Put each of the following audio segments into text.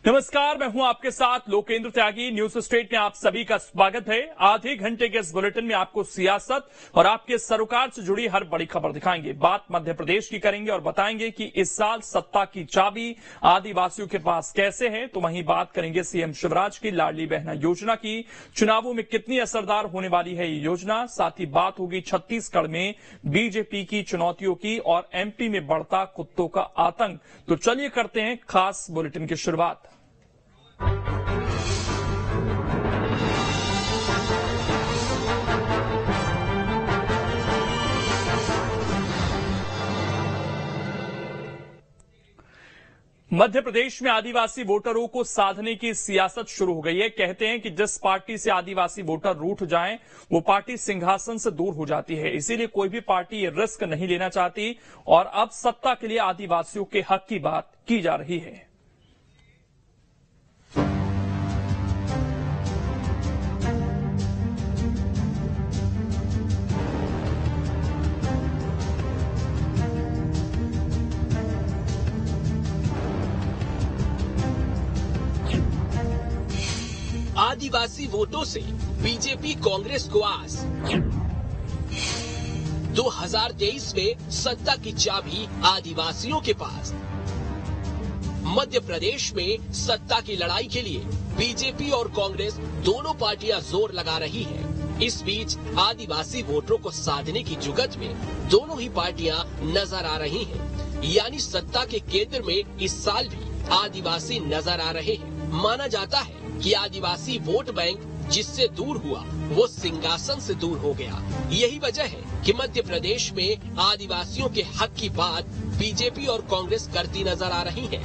नमस्कार, मैं हूं आपके साथ लोकेंद्र त्यागी। न्यूज स्टेट में आप सभी का स्वागत है। आधे घंटे के इस बुलेटिन में आपको सियासत और आपके सरोकार से जुड़ी हर बड़ी खबर दिखाएंगे। बात मध्य प्रदेश की करेंगे और बताएंगे कि इस साल सत्ता की चाबी आदिवासियों के पास कैसे है। तो वहीं बात करेंगे सीएम शिवराज की लाडली बहना योजना की, चुनावों में कितनी असरदार होने वाली है ये योजना। साथ ही बात होगी छत्तीसगढ़ में बीजेपी की चुनौतियों की और एमपी में बढ़ता कुत्तों का आतंक। तो चलिए करते हैं खास बुलेटिन की शुरुआत। मध्य प्रदेश में आदिवासी वोटरों को साधने की सियासत शुरू हो गई है। कहते हैं कि जिस पार्टी से आदिवासी वोटर रूठ जाएं, वो पार्टी सिंहासन से दूर हो जाती है। इसीलिए कोई भी पार्टी ये रिस्क नहीं लेना चाहती और अब सत्ता के लिए आदिवासियों के हक की बात की जा रही है। आदिवासी वोटों से बीजेपी कांग्रेस को आस। 2023 में सत्ता की चाबी आदिवासियों के पास। मध्य प्रदेश में सत्ता की लड़ाई के लिए बीजेपी और कांग्रेस दोनों पार्टियां जोर लगा रही हैं। इस बीच आदिवासी वोटरों को साधने की जुगत में दोनों ही पार्टियां नजर आ रही हैं। यानी सत्ता के केंद्र में इस साल भी आदिवासी नजर आ रहे हैं। माना जाता है कि आदिवासी वोट बैंक जिससे दूर हुआ वो सिंहासन से दूर हो गया। यही वजह है कि मध्य प्रदेश में आदिवासियों के हक की बात बीजेपी और कांग्रेस करती नजर आ रही है।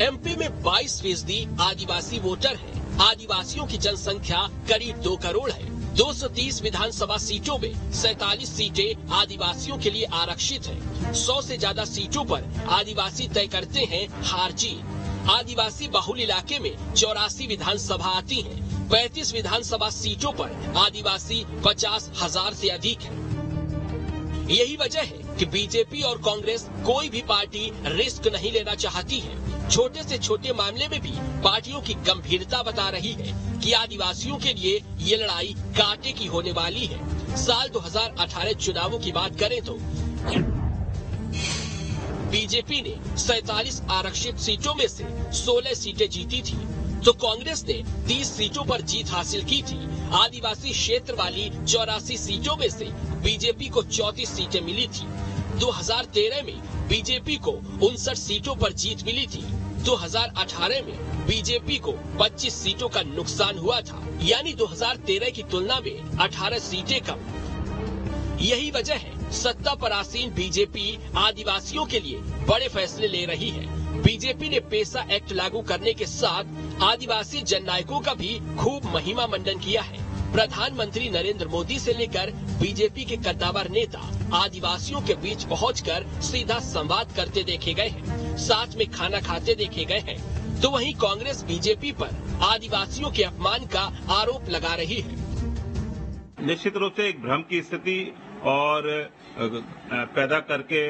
एमपी में 22% आदिवासी वोटर हैं। आदिवासियों की जनसंख्या करीब 2 करोड़ है। 230 विधानसभा सीटों में 47 सीटें आदिवासियों के लिए आरक्षित है। 100 से ज्यादा सीटों पर आदिवासी तय करते हैं हार जीत। आदिवासी बहुल इलाके में 84 विधानसभा आती हैं। 35 विधानसभा सीटों पर आदिवासी 50,000 से अधिक है। यही वजह है कि बीजेपी और कांग्रेस कोई भी पार्टी रिस्क नहीं लेना चाहती है। छोटे से छोटे मामले में भी पार्टियों की गंभीरता बता रही है कि आदिवासियों के लिए ये लड़ाई कांटे की होने वाली है। साल 2018 चुनावों की बात करें तो बीजेपी ने 47 आरक्षित सीटों में से 16 सीटें जीती थी, तो कांग्रेस ने 30 सीटों पर जीत हासिल की थी। आदिवासी क्षेत्र वाली 84 सीटों में से बीजेपी को 34 सीटें मिली थी। 2013 में बीजेपी को 59 सीटों पर जीत मिली थी। 2018 में बीजेपी को 25 सीटों का नुकसान हुआ था, यानी 2013 की तुलना में 18 सीटें कम। यही वजह है सत्ता पर आसीन बीजेपी आदिवासियों के लिए बड़े फैसले ले रही है। बीजेपी ने पेसा एक्ट लागू करने के साथ आदिवासी जननायकों का भी खूब महिमा मंडन किया है। प्रधानमंत्री नरेंद्र मोदी से लेकर बीजेपी के कद्दावर नेता आदिवासियों के पहुंच पहुंचकर सीधा संवाद करते देखे गए हैं, साथ में खाना खाते देखे गए हैं। तो वहीं कांग्रेस बीजेपी पर आदिवासियों के अपमान का आरोप लगा रही है। निश्चित रूप से एक भ्रम की स्थिति और पैदा करके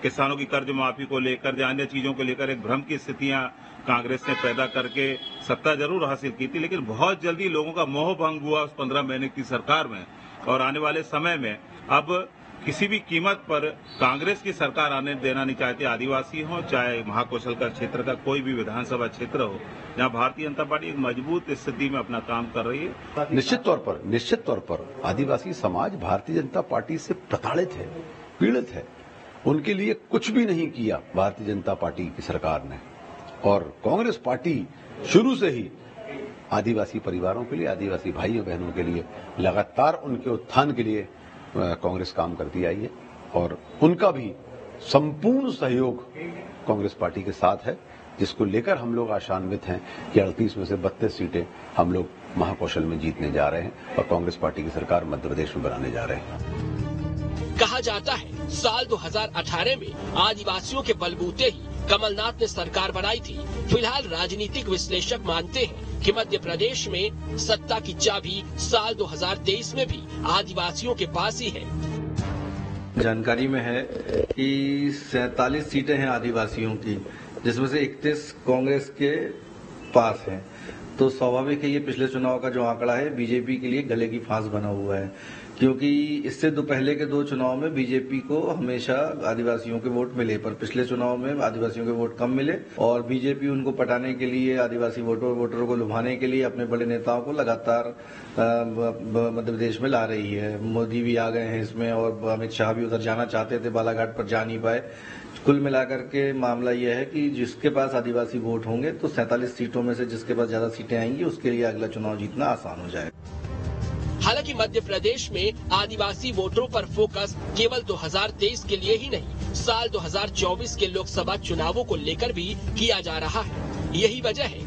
किसानों की कर्ज माफी को लेकर या अन्य चीजों को लेकर एक भ्रम की स्थितियां कांग्रेस ने पैदा करके सत्ता जरूर हासिल की थी, लेकिन बहुत जल्दी लोगों का मोह भंग हुआ उस 15 महीने की सरकार में। और आने वाले समय में अब किसी भी कीमत पर कांग्रेस की सरकार आने देना नहीं चाहती। आदिवासी हो चाहे महाकौशल का क्षेत्र का कोई भी विधानसभा क्षेत्र हो, जहां भारतीय जनता पार्टी एक मजबूत स्थिति में अपना काम कर रही है। निश्चित तौर पर आदिवासी समाज भारतीय जनता पार्टी से प्रताड़ित है, पीड़ित है। उनके लिए कुछ भी नहीं किया भारतीय जनता पार्टी की सरकार ने। और कांग्रेस पार्टी शुरू से ही आदिवासी परिवारों के लिए, आदिवासी भाइयों बहनों के लिए लगातार उनके उत्थान के लिए कांग्रेस काम करती आई है और उनका भी संपूर्ण सहयोग कांग्रेस पार्टी के साथ है, जिसको लेकर हम लोग आशान्वित हैं कि 38 में से 32 सीटें हम लोग महाकौशल में जीतने जा रहे हैं और कांग्रेस पार्टी की सरकार मध्य प्रदेश में बनाने जा रहे हैं। कहा जाता है साल 2018 में आदिवासियों के बलबूते ही कमलनाथ ने सरकार बनाई थी। फिलहाल राजनीतिक विश्लेषक मानते हैं कि मध्य प्रदेश में सत्ता की चाबी साल 2023 में भी आदिवासियों के पास ही है। जानकारी में है कि 47 सीटें हैं आदिवासियों की, जिसमें से 31 कांग्रेस के पास हैं। तो स्वाभाविक है ये पिछले चुनाव का जो आंकड़ा है बीजेपी के लिए गले की फांस बना हुआ है, क्योंकि इससे पहले के 2 चुनाव में बीजेपी को हमेशा आदिवासियों के वोट मिले, पर पिछले चुनाव में आदिवासियों के वोट कम मिले और बीजेपी उनको पटाने के लिए, आदिवासी वोटरों को लुभाने के लिए अपने बड़े नेताओं को लगातार मध्य प्रदेश में ला रही है। मोदी भी आ गए हैं इसमें और अमित शाह भी उधर जाना चाहते थे, बालाघाट पर जा नहीं पाए। कुल मिलाकर के मामला यह है कि जिसके पास आदिवासी वोट होंगे तो 47 सीटों में से जिसके पास ज्यादा सीटें आएंगी उसके लिए अगला चुनाव जीतना आसान हो जाएगा। हालांकि मध्य प्रदेश में आदिवासी वोटरों पर फोकस केवल 2023 के लिए ही नहीं, साल 2024 के लोकसभा चुनावों को लेकर भी किया जा रहा है। यही वजह है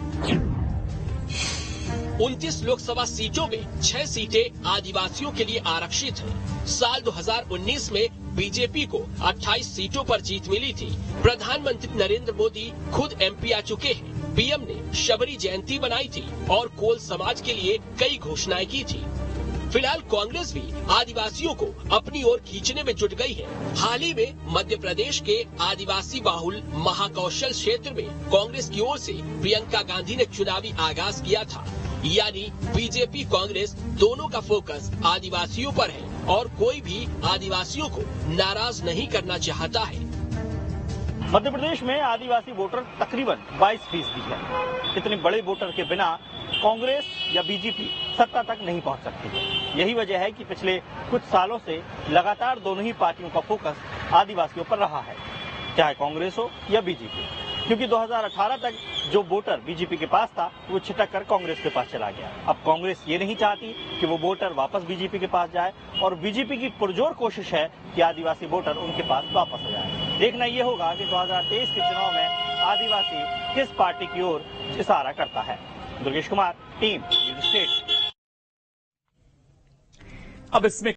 29 लोकसभा सीटों में 6 सीटें आदिवासियों के लिए आरक्षित हैं। साल 2019 में बीजेपी को 28 सीटों पर जीत मिली थी। प्रधानमंत्री नरेंद्र मोदी खुद एमपी आ चुके हैं। पीएम ने शबरी जयंती बनाई थी और कोल समाज के लिए कई घोषणाएं की थी। फिलहाल कांग्रेस भी आदिवासियों को अपनी ओर खींचने में जुट गई है। हाल ही में मध्य प्रदेश के आदिवासी बाहुल महाकौशल क्षेत्र में कांग्रेस की ओर से प्रियंका गांधी ने चुनावी आगाज किया था। यानी बीजेपी कांग्रेस दोनों का फोकस आदिवासियों पर है और कोई भी आदिवासियों को नाराज नहीं करना चाहता है। मध्य प्रदेश में आदिवासी वोटर तकरीबन 22% है। इतने बड़े वोटर के बिना कांग्रेस या बीजेपी सत्ता तक नहीं पहुंच सकती। यही वजह है कि पिछले कुछ सालों से लगातार दोनों ही पार्टियों का फोकस आदिवासियों पर रहा है, चाहे कांग्रेस हो या बीजेपी, क्योंकि 2018 तक जो वोटर बीजेपी के पास था वो छिटक कर कांग्रेस के पास चला गया। अब कांग्रेस ये नहीं चाहती कि वो वोटर वापस बीजेपी के पास जाए और बीजेपी की पुरजोर कोशिश है कि आदिवासी वोटर उनके पास वापस आ जाए। देखना ये होगा कि 2023 के चुनाव में आदिवासी किस पार्टी की ओर इशारा करता है। Durgesh Kumar, team news state. अब इसमें